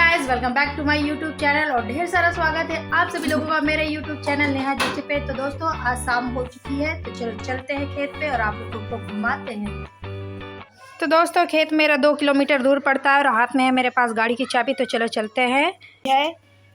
Guys, welcome back to my YouTube channel और ढेर सारा स्वागत है आप सभी लोगों का मेरे यूट्यूब चैनल नेहा जी पे। तो दोस्तों आज शाम हो चुकी है, तो चलो चलते हैं खेत पे और आप लोगों को घुमाते हैं। तो दोस्तों खेत मेरा 2 किलोमीटर दूर पड़ता है और हाथ में है मेरे पास गाड़ी की चाबी। तो चलो चलते हैं।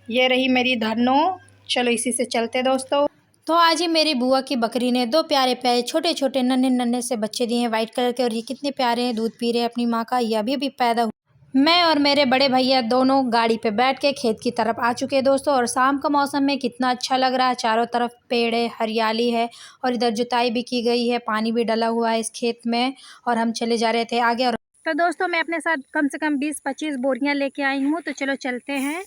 ये रही मेरी धनो, चलो इसी से चलते दोस्तों। तो आज ही मेरी बुआ की बकरी ने 2 प्यारे प्यारे छोटे छोटे नन्हे नन्हे से बच्चे दिए हैं वाइट कलर के, और ये कितने प्यारे हैं, दूध पी रहे हैं अपनी माँ का। ये अभी पैदा। मैं और मेरे बड़े भैया दोनों गाड़ी पे बैठ के खेत की तरफ आ चुके हैं दोस्तों। और शाम का मौसम में कितना अच्छा लग रहा है, चारों तरफ पेड़ है, हरियाली है, और इधर जुताई भी की गई है, पानी भी डला हुआ है इस खेत में। और हम चले जा रहे थे आगे। और तो दोस्तों मैं अपने साथ कम से कम 20-25 बोरियां लेके आई हूँ। तो चलो चलते हैं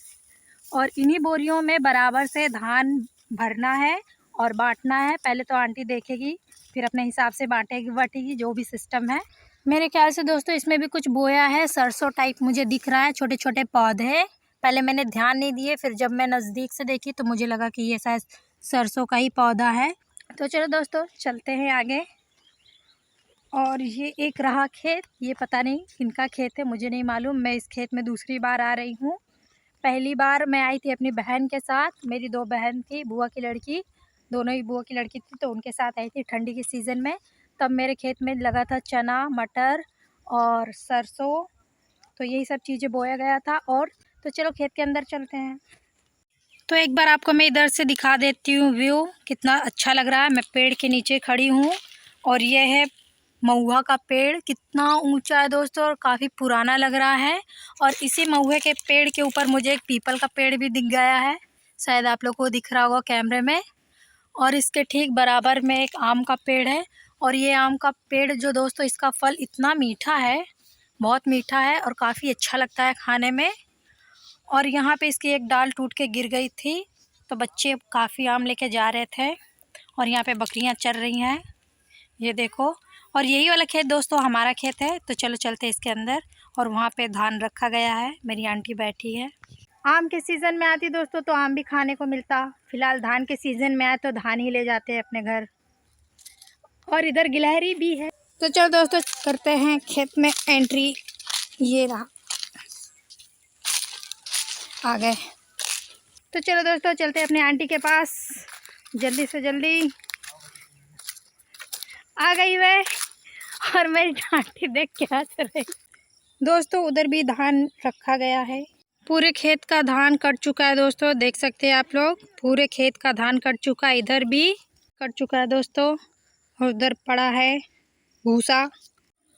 और इन्हीं बोरियों में बराबर से धान भरना है और बांटना है। पहले तो आंटी देखेगी, फिर अपने हिसाब से बांटेगी जो भी सिस्टम है। मेरे ख्याल से दोस्तों इसमें भी कुछ बोया है, सरसों टाइप मुझे दिख रहा है, छोटे छोटे पौधे। पहले मैंने ध्यान नहीं दिए, फिर जब मैं नज़दीक से देखी तो मुझे लगा कि ये शायद सरसों का ही पौधा है। तो चलो दोस्तों चलते हैं आगे। और ये एक रहा खेत, ये पता नहीं किनका खेत है, मुझे नहीं मालूम। मैं इस खेत में दूसरी बार आ रही हूँ। पहली बार मैं आई थी अपनी बहन के साथ, मेरी 2 बहन थी, बुआ की लड़की, दोनों ही बुआ की लड़की थी, तो उनके साथ आई थी ठंडी के सीज़न में। तब मेरे खेत में लगा था चना, मटर और सरसों, तो यही सब चीज़ें बोया गया था। और तो चलो खेत के अंदर चलते हैं। तो एक बार आपको मैं इधर से दिखा देती हूँ व्यू, कितना अच्छा लग रहा है। मैं पेड़ के नीचे खड़ी हूँ और ये है महुआ का पेड़, कितना ऊंचा है दोस्तों और काफ़ी पुराना लग रहा है। और इसी महुए के पेड़ के ऊपर मुझे एक पीपल का पेड़ भी दिख गया है, शायद आप लोग को दिख रहा होगा कैमरे में। और इसके ठीक बराबर में एक आम का पेड़ है। और ये आम का पेड़ जो दोस्तों, इसका फल इतना मीठा है, बहुत मीठा है और काफ़ी अच्छा लगता है खाने में। और यहाँ पे इसकी एक डाल टूट के गिर गई थी, तो बच्चे काफ़ी आम लेके जा रहे थे। और यहाँ पे बकरियाँ चर रही हैं, ये देखो। और यही वाला खेत दोस्तों हमारा खेत है। तो चलो चलते इसके अंदर। और वहाँ पे धान रखा गया है, मेरी आंटी बैठी है। आम के सीज़न में आती दोस्तों तो आम भी खाने को मिलता, फिलहाल धान के सीज़न में आए तो धान ही ले जाते हैं अपने घर। और इधर गिलहरी भी है। तो चलो दोस्तों करते हैं खेत में एंट्री। ये रहा, आ गए। तो चलो दोस्तों चलते हैं अपने आंटी के पास, जल्दी से जल्दी। आ गई वह, और मेरी आंटी देख के हंस रही। दोस्तों उधर भी धान रखा गया है, पूरे खेत का धान कट चुका है दोस्तों, देख सकते हैं आप लोग, पूरे खेत का धान कट चुका है, इधर भी कट चुका है दोस्तों। और उधर पड़ा है भूसा।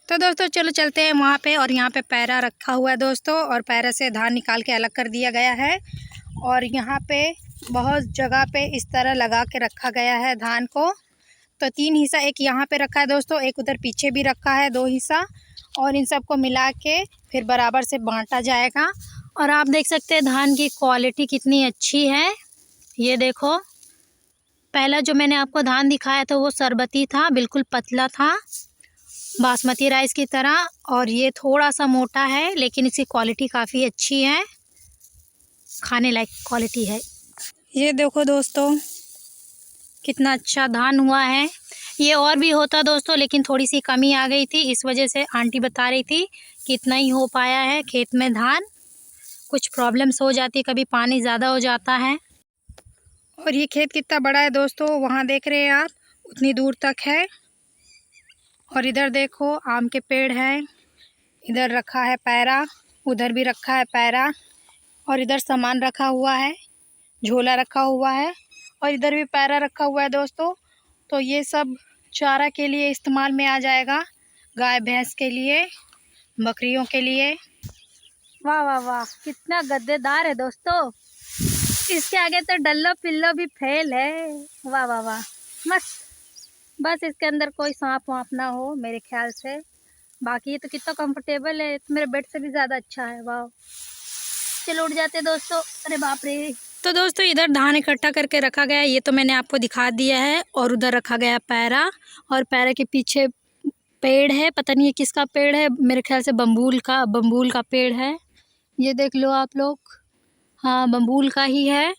तो दोस्तों चलो चलते हैं वहाँ पे। और यहाँ पे पैरा रखा हुआ है दोस्तों, और पैरा से धान निकाल के अलग कर दिया गया है। और यहाँ पे बहुत जगह पे इस तरह लगा के रखा गया है धान को। तो 3 हिस्सा, एक यहाँ पे रखा है दोस्तों, एक उधर पीछे भी रखा है, 2 हिस्सा। और इन सबको मिला के फिर बराबर से बांटा जाएगा। और आप देख सकते हैं धान की क्वालिटी कितनी अच्छी है, ये देखो। पहला जो मैंने आपको धान दिखाया था वो सरबती था, बिल्कुल पतला था, बासमती राइस की तरह। और ये थोड़ा सा मोटा है, लेकिन इसकी क्वालिटी काफ़ी अच्छी है, खाने लायक क्वालिटी है। ये देखो दोस्तों कितना अच्छा धान हुआ है। ये और भी होता दोस्तों, लेकिन थोड़ी सी कमी आ गई थी, इस वजह से आंटी बता रही थी कि इतना ही हो पाया है खेत में धान। कुछ प्रॉब्लम्स हो जाती, कभी पानी ज़्यादा हो जाता है। और ये खेत कितना बड़ा है दोस्तों, वहाँ देख रहे हैं आप, उतनी दूर तक है। और इधर देखो आम के पेड़ हैं, इधर रखा है पैरा, उधर भी रखा है पैरा। और इधर सामान रखा हुआ है, झोला रखा हुआ है, और इधर भी पैरा रखा हुआ है दोस्तों। तो ये सब चारा के लिए इस्तेमाल में आ जाएगा, गाय भैंस के लिए, बकरियों के लिए। वाह वाह वाह, कितना गद्देदार है दोस्तों, इसके आगे तो डल्लो पिल्लो भी फेल है। वाह वाह वाह, मस्त। बस इसके अंदर कोई सांप वाप ना हो मेरे ख्याल से, बाकी ये तो कितना कंफर्टेबल है, मेरे बेड से भी ज़्यादा अच्छा है। वाह, चलो उठ जाते दोस्तों। अरे बाप रे। तो दोस्तों इधर धान इकट्ठा करके रखा गया है, ये तो मैंने आपको दिखा दिया है। और उधर रखा गया पैरा, और पैरा के पीछे पेड़ है, पता नहीं ये किसका पेड़ है, मेरे ख्याल से बम्बूल का पेड़ है, ये देख लो आप लोग। हाँ बम्बूल का ही है।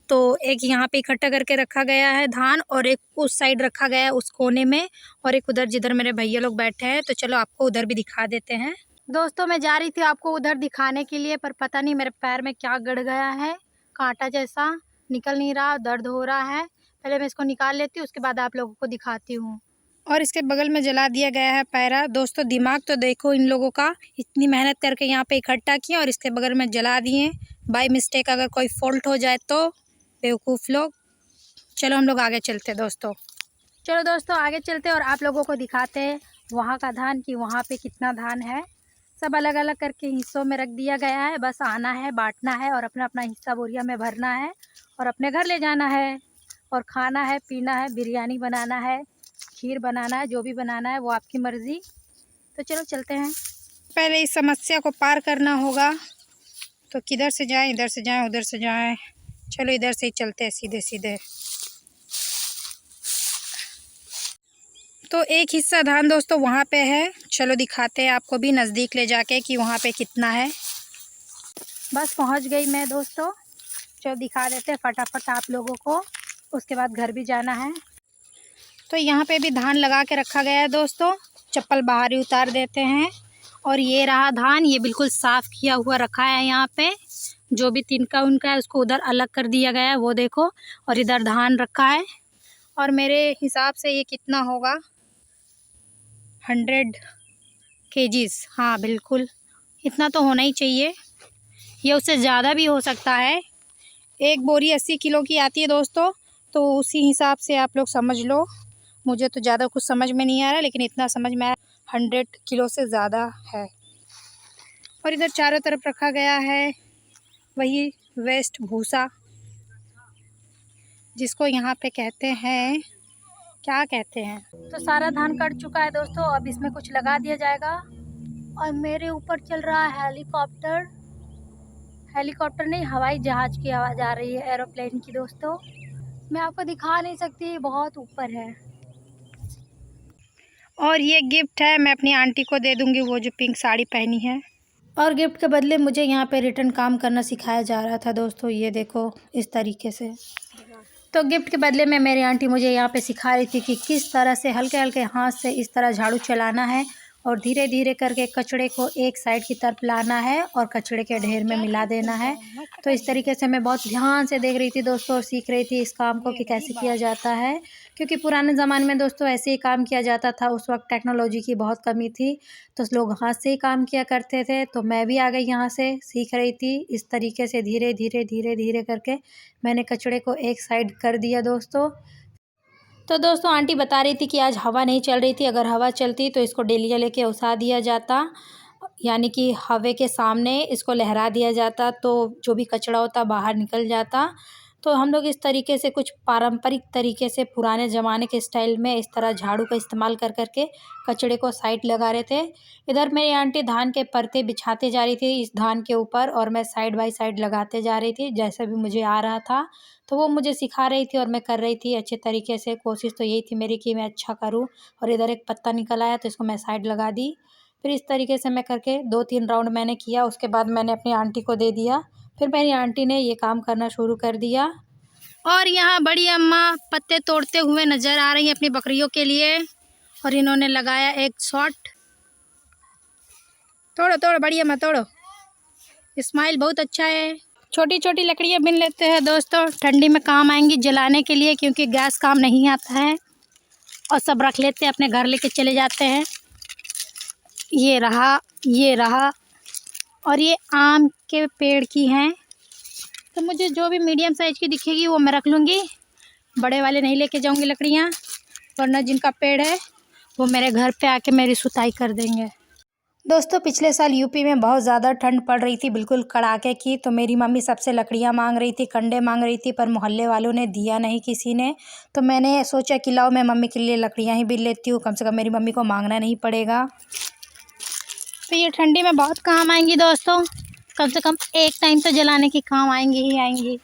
तो एक यहाँ पे इकट्ठा करके रखा गया है धान, और एक उस साइड रखा गया है उस कोने में, और एक उधर जिधर मेरे भैया लोग बैठे हैं। तो चलो आपको उधर भी दिखा देते हैं। दोस्तों मैं जा रही थी आपको उधर दिखाने के लिए, पर पता नहीं मेरे पैर में क्या गड़ गया है, कांटा जैसा निकल नहीं रहा, दर्द हो रहा है। पहले मैं इसको निकाल लेती हूँ, उसके बाद आप लोगों को दिखाती हूँ। और इसके बगल में जला दिया गया है पैरा। दोस्तों दिमाग तो देखो इन लोगों का, इतनी मेहनत करके यहाँ पे इकट्ठा किया और इसके बगल में जला दिए। बाय मिस्टेक अगर कोई फॉल्ट हो जाए तो बेवकूफ़ लोग। चलो हम लोग आगे चलते दोस्तों। चलो दोस्तों आगे चलते और आप लोगों को दिखाते हैं वहाँ का धान कि वहाँ पे कितना धान है। सब अलग अलग करके हिस्सों में रख दिया गया है, बस आना है, बांटना है और अपना अपना हिस्सा बोरिया में भरना है और अपने घर ले जाना है और खाना है, पीना है, बिरयानी बनाना है, खीर बनाना है, जो भी बनाना है वो आपकी मर्ज़ी। तो चलो चलते हैं। पहले इस समस्या को पार करना होगा, तो किधर से जाएं, इधर से जाएं, उधर से जाएं। चलो इधर से ही चलते हैं सीधे सीधे। तो एक हिस्सा धान दोस्तों वहाँ पे है, चलो दिखाते हैं आपको भी नज़दीक ले जाके कि वहाँ पे कितना है। बस पहुँच गई मैं दोस्तों, चलो दिखा देते हैं फटाफट आप लोगों को, उसके बाद घर भी जाना है। तो यहाँ पे भी धान लगा के रखा गया है दोस्तों, चप्पल बाहर ही उतार देते हैं। और ये रहा धान, ये बिल्कुल साफ़ किया हुआ रखा है यहाँ पे। जो भी तिनका उनका है उसको उधर अलग कर दिया गया है, वो देखो। और इधर धान रखा है और मेरे हिसाब से ये कितना होगा, 100 kgs। हाँ बिल्कुल इतना तो होना ही चाहिए, ये उससे ज़्यादा भी हो सकता है। एक बोरी 80 किलो की आती है दोस्तों, तो उसी हिसाब से आप लोग समझ लो। मुझे तो ज़्यादा कुछ समझ में नहीं आ रहा, लेकिन इतना समझ में आया 100 किलो से ज़्यादा है। और इधर चारों तरफ रखा गया है वही वेस्ट भूसा, जिसको यहाँ पे कहते हैं, क्या कहते हैं। तो सारा धान कट चुका है दोस्तों, अब इसमें कुछ लगा दिया जाएगा। और मेरे ऊपर चल रहा है हेलीकॉप्टर, हेलीकॉप्टर नहीं हवाई जहाज़ की आवाज़ आ रही है, एरोप्लेन की दोस्तों। मैं आपको दिखा नहीं सकती, बहुत ऊपर है। और ये गिफ्ट है, मैं अपनी आंटी को दे दूँगी, वो जो पिंक साड़ी पहनी है। और गिफ्ट के बदले मुझे यहाँ पे रिटर्न काम करना सिखाया जा रहा था दोस्तों, ये देखो इस तरीके से। तो गिफ्ट के बदले में मेरी आंटी मुझे यहाँ पे सिखा रही थी कि किस तरह से हल्के हल्के हाथ से इस तरह झाड़ू चलाना है और धीरे धीरे करके कचड़े को एक साइड की तरफ लाना है और कचड़े के ढेर में मिला देना है। तो इस तरीके से मैं बहुत ध्यान से देख रही थी दोस्तों और सीख रही थी इस काम को कि कैसे किया जाता है, क्योंकि पुराने ज़माने में दोस्तों ऐसे ही काम किया जाता था। उस वक्त टेक्नोलॉजी की बहुत कमी थी, तो लोग हाथ से ही काम किया करते थे। तो मैं भी आ गई यहाँ से, सीख रही थी इस तरीके से धीरे धीरे धीरे धीरे करके मैंने कचड़े को एक साइड कर दिया दोस्तों। तो दोस्तों आंटी बता रही थी कि आज हवा नहीं चल रही थी, अगर हवा चलती तो इसको डेलिया लेके उसा दिया जाता, यानी कि हवा के सामने इसको लहरा दिया जाता, तो जो भी कचरा होता बाहर निकल जाता। तो हम लोग इस तरीके से कुछ पारंपरिक तरीके से पुराने ज़माने के स्टाइल में इस तरह झाड़ू का इस्तेमाल कर करके कचड़े को साइड लगा रहे थे। इधर मेरी आंटी धान के परते बिछाते जा रही थी इस धान के ऊपर, और मैं साइड बाय साइड लगाते जा रही थी जैसा भी मुझे आ रहा था। तो वो मुझे सिखा रही थी और मैं कर रही थी अच्छे तरीके से। कोशिश तो यही थी मेरी कि मैं अच्छा करूँ। और इधर एक पत्ता निकल आया तो इसको मैं साइड लगा दी। फिर इस तरीके से मैं करके 2-3 राउंड मैंने किया, उसके बाद मैंने अपनी आंटी को दे दिया। फिर मेरी आंटी ने ये काम करना शुरू कर दिया। और यहाँ बड़ी अम्मा पत्ते तोड़ते हुए नज़र आ रही हैं अपनी बकरियों के लिए, और इन्होंने लगाया एक शॉट। तोड़ो तोड़ो बड़ी अम्मा तोड़ो, स्माइल बहुत अच्छा है। छोटी छोटी लकड़ियाँ बिन लेते हैं दोस्तों, ठंडी में काम आएंगी जलाने के लिए, क्योंकि गैस काम नहीं आता है। और सब रख लेते हैं, अपने घर लेके चले जाते हैं। ये रहा, ये रहा, और ये आम के पेड़ की हैं, तो मुझे जो भी मीडियम साइज़ की दिखेगी वो मैं रख लूँगी। बड़े वाले नहीं लेके जाऊँगी लकड़ियाँ, वरना जिनका पेड़ है वो मेरे घर पे आके मेरी सुताई कर देंगे। दोस्तों पिछले साल यूपी में बहुत ज़्यादा ठंड पड़ रही थी, बिल्कुल कड़ाके की। तो मेरी मम्मी सबसे लकड़ियाँ मांग रही थी, कंडे मांग रही थी, पर मोहल्ले वालों ने दिया नहीं किसी ने। तो मैंने सोचा कि लाओ मैं मम्मी के लिए लकड़ियाँ ही बिन लेती हूँ, कम से कम मेरी मम्मी को मांगना नहीं पड़ेगा। तो ये ठंडी में बहुत काम आएंगी दोस्तों, कम से कम एक टाइम तो जलाने की काम आएंगी ही आएंगी।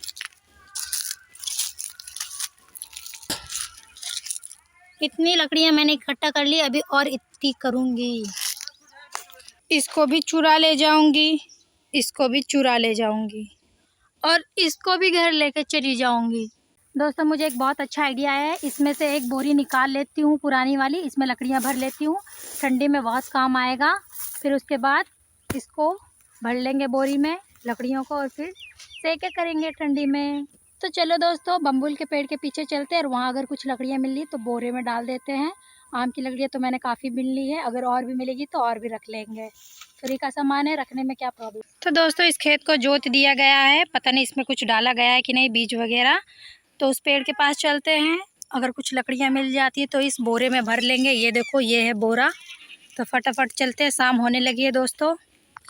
इतनी लकड़ियाँ मैंने इकट्ठा कर ली, अभी और इतनी करूँगी। इसको भी चुरा ले जाऊंगी, इसको भी चुरा ले जाऊंगी, और इसको भी घर लेके चली जाऊंगी। दोस्तों मुझे एक बहुत अच्छा आइडिया है, इसमें से एक बोरी निकाल लेती हूँ पुरानी वाली, इसमें लकड़ियाँ भर लेती हूँ, ठंडी में बहुत काम आएगा। फिर उसके बाद इसको भर लेंगे बोरी में लकड़ियों को और फिर सेके करेंगे ठंडी में। तो चलो दोस्तों, बम्बुल के पेड़ के पीछे चलते हैं और वहाँ अगर कुछ लकड़ियाँ मिल ली तो बोरे में डाल देते हैं। आम की लकड़ियाँ तो मैंने काफ़ी बिन ली है, अगर और भी मिलेगी तो और भी रख लेंगे। फ्री का सामान है, रखने में क्या प्रॉब्लम। तो दोस्तों, इस खेत को जोत दिया गया है, पता नहीं इसमें कुछ डाला गया है कि नहीं, बीज वगैरह। तो उस पेड़ के पास चलते हैं, अगर कुछ लकड़ियाँ मिल जाती है तो इस बोरे में भर लेंगे। ये देखो, ये है बोरा। तो फटाफट चलते हैं, शाम होने लगी है दोस्तों।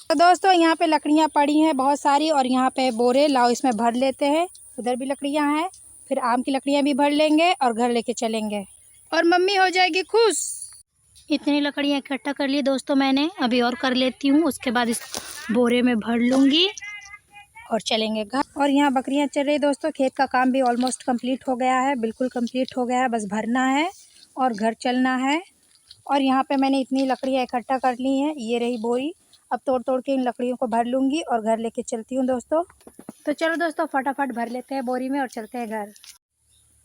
तो दोस्तों, यहाँ पे लकड़ियाँ पड़ी हैं बहुत सारी और यहाँ पे बोरे लाओ इसमें भर लेते हैं। उधर भी लकड़ियाँ हैं, फिर आम की लकड़ियाँ भी भर लेंगे और घर लेके चलेंगे और मम्मी हो जाएगी खुश। इतनी लकड़ियाँ इकट्ठा कर ली दोस्तों मैंने, अभी और कर लेती हूँ, उसके बाद इस बोरे में भर लूँगी और चलेंगे घर। और यहाँ बकरियाँ चल रही दोस्तों। खेत का काम भी ऑलमोस्ट कंप्लीट हो गया है, बिल्कुल कंप्लीट हो गया है, बस भरना है और घर चलना है। और यहाँ पे मैंने इतनी लकड़ियाँ इकट्ठा कर ली हैं, ये रही बोरी। अब तोड़ तोड़ के इन लकड़ियों को भर लूँगी और घर लेके चलती हूँ दोस्तों। तो चलो दोस्तों, फटाफट भर लेते हैं बोरी में और चलते हैं घर।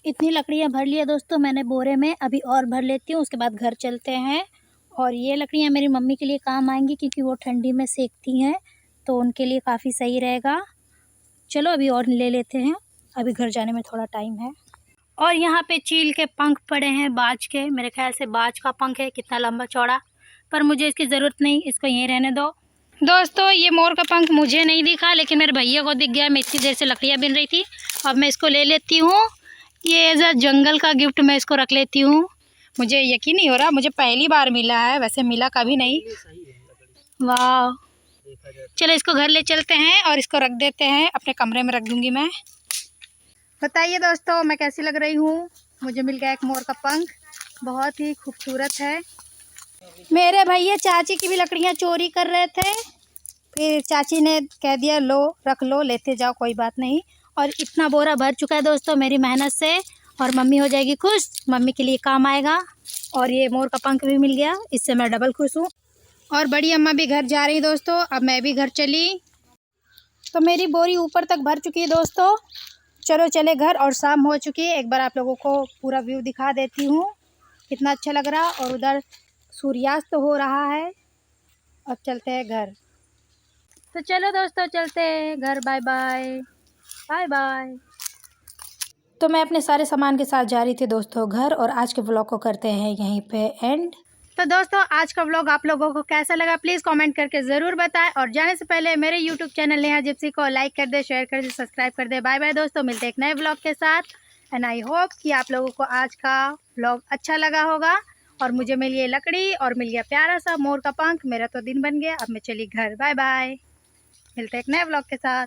इतनी लकड़ियाँ भर लिया दोस्तों मैंने बोरे में, अभी और भर लेती हूँ, उसके बाद घर चलते हैं। और ये लकड़ियाँ मेरी मम्मी के लिए काम आएंगी क्योंकि वो ठंडी में सेकती हैं, तो उनके लिए काफ़ी सही रहेगा। चलो अभी और ले लेते हैं, अभी घर जाने में थोड़ा टाइम है। और यहाँ पे चील के पंख पड़े हैं बाज के, मेरे ख्याल से बाज का पंख है, कितना लंबा चौड़ा, पर मुझे इसकी ज़रूरत नहीं, इसको यहीं रहने दो। दोस्तों, ये मोर का पंख मुझे नहीं दिखा लेकिन मेरे भैया को दिख गया। मैं इतनी देर से लकड़ियाँ बिन रही थी, अब मैं इसको ले लेती हूँ। ये एज अ जंगल का गिफ्ट मैं इसको रख लेती हूँ। मुझे यकीन नहीं हो रहा, मुझे पहली बार मिला है, वैसे मिला कभी नहीं। वाह, चलो इसको घर ले चलते हैं और इसको रख देते हैं, अपने कमरे में रख दूँगी मैं। बताइए दोस्तों, मैं कैसी लग रही हूँ। मुझे मिल गया एक मोर का पंख, बहुत ही खूबसूरत है। मेरे भैया चाची की भी लकड़ियाँ चोरी कर रहे थे, फिर चाची ने कह दिया लो रख लो, लेते जाओ कोई बात नहीं। और इतना बोरा भर चुका है दोस्तों मेरी मेहनत से, और मम्मी हो जाएगी खुश, मम्मी के लिए काम आएगा। और ये मोर का पंख भी मिल गया, इससे मैं डबल खुश हूँ। और बड़ी अम्मा भी घर जा रही दोस्तों, अब मैं भी घर चली। तो मेरी बोरी ऊपर तक भर चुकी है दोस्तों। चलो चले घर, और शाम हो चुकी है। एक बार आप लोगों को पूरा व्यू दिखा देती हूँ, कितना अच्छा लग रहा। और उधर सूर्यास्त हो रहा है। अब चलते हैं घर। तो चलो दोस्तों, चलते हैं घर। Bye bye, bye bye. तो मैं अपने सारे सामान के साथ जा रही थी दोस्तों घर, और आज के व्लॉग को करते हैं यहीं पे एंड। तो दोस्तों, आज का व्लॉग आप लोगों को कैसा लगा प्लीज़ कमेंट करके ज़रूर बताएं। और जाने से पहले मेरे यूट्यूब चैनल नेहा जिप्सी को लाइक कर दे, शेयर कर दे, सब्सक्राइब कर दे। बाय बाय दोस्तों, मिलते हैं एक नए व्लॉग के साथ। एंड आई होप कि आप लोगों को आज का व्लॉग अच्छा लगा होगा। और मुझे मिली ये लकड़ी और मिल गया प्यारा सा मोर का पंख। मेरा तो दिन बन गया, अब मैं चली घर। बाय बाय, मिलते हैं एक नए व्लॉग के साथ।